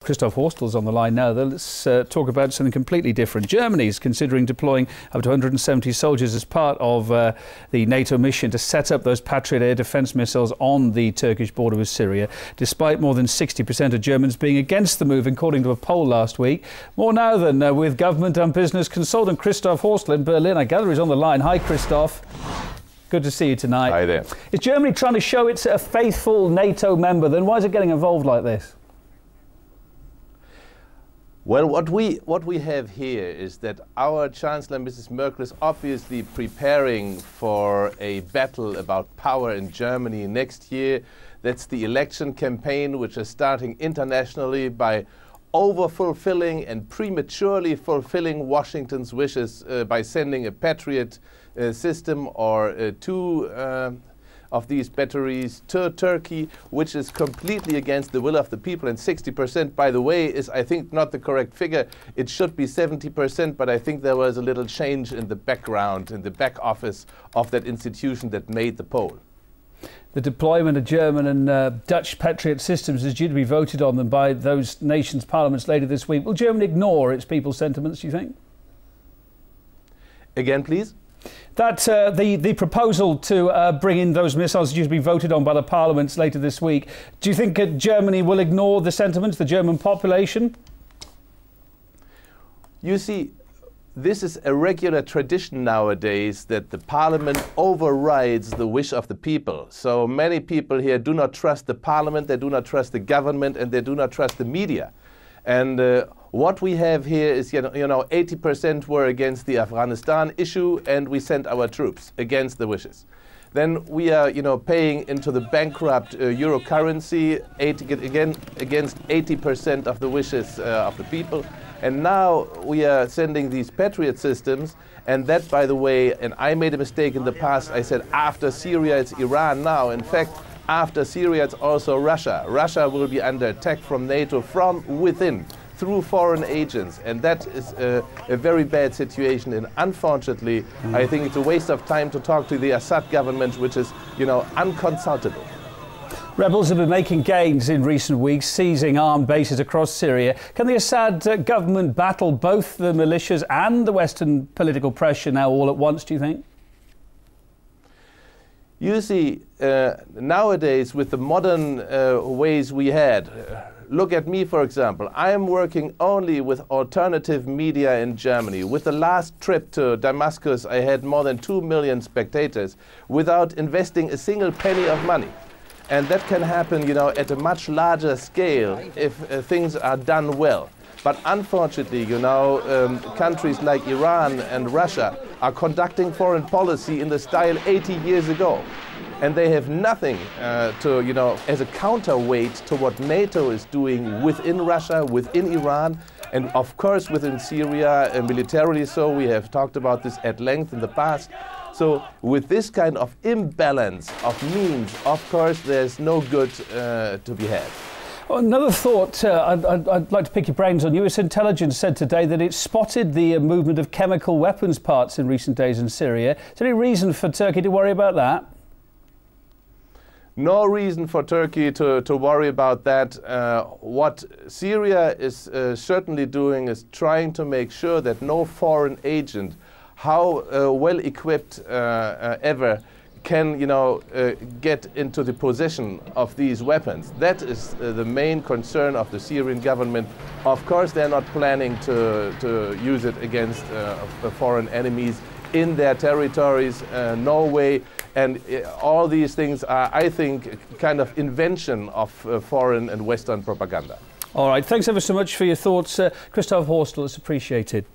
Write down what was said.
Christoph Horstel's on the line now. Let's talk about something completely different. Germany is considering deploying up to 170 soldiers as part of the NATO mission to set up those Patriot air defence missiles on the Turkish border with Syria, despite more than 60% of Germans being against the move, according to a poll last week. More now than with government and business consultant Christoph Horstel in Berlin. I gather he's on the line. Hi, Christoph. Good to see you tonight. Hi there. Is Germany trying to show it's a faithful NATO member? Then why is it getting involved like this? Well, what we have here is that our Chancellor, Mrs. Merkel, is obviously preparing for a battle about power in Germany next year. That's the election campaign, which is starting internationally by over-fulfilling and prematurely fulfilling Washington's wishes by sending a Patriot system or two of these batteries to Turkey, which is completely against the will of the people. And 60%, by the way, is, I think, not the correct figure. It should be 70%, but I think there was a little change in the background, in the back office of that institution that made the poll. The deployment of German and Dutch Patriot systems is due to be voted on them by those nations' parliaments later this week. Will Germany ignore its people's sentiments, do you think? Again, please? That the proposal to bring in those missiles is due to be voted on by the parliaments later this week. Do you think Germany will ignore the sentiments, the German population? You see, this is a regular tradition nowadays that the parliament overrides the wish of the people. So many people here do not trust the parliament, they do not trust the government, and they do not trust the media. And what we have here is, you know, 80% were against the Afghanistan issue, and we sent our troops against the wishes. Then we are, you know, paying into the bankrupt euro currency again against 80% of the wishes of the people. And now we are sending these Patriot systems, and that, by the way, and I made a mistake in the past, I said after Syria it's Iran now. In fact, after Syria it's also Russia. Russia will be under attack from NATO from within, through foreign agents, and that is a very bad situation. And unfortunately, I think it's a waste of time to talk to the Assad government, which is, you know, unconsultable. Rebels have been making gains in recent weeks, seizing armed bases across Syria. Can the Assad government battle both the militias and the Western political pressure now all at once, do you think? You see, nowadays with the modern ways we had, look at me, for example. I am working only with alternative media in Germany. With the last trip to Damascus, I had more than 2 million spectators without investing a single penny of money. And that can happen, you know, at a much larger scale if things are done well. But unfortunately, you know, countries like Iran and Russia are conducting foreign policy in the style 80 years ago. And they have nothing to, you know, as a counterweight to what NATO is doing within Russia, within Iran, and of course within Syria, militarily so. We have talked about this at length in the past. So with this kind of imbalance of means, of course, there's no good to be had. Well, another thought I'd like to pick your brains on. US intelligence said today that it spotted the movement of chemical weapons parts in recent days in Syria. Is there any reason for Turkey to worry about that? No reason for Turkey to worry about that. What Syria is certainly doing is trying to make sure that no foreign agent, how well equipped ever, can, you know, get into the possession of these weapons. That is the main concern of the Syrian government. Of course, they're not planning to use it against foreign enemies in their territories, no way. And all these things are, I think, kind of invention of foreign and Western propaganda. All right, thanks ever so much for your thoughts, Christoph Horstel. It's appreciated.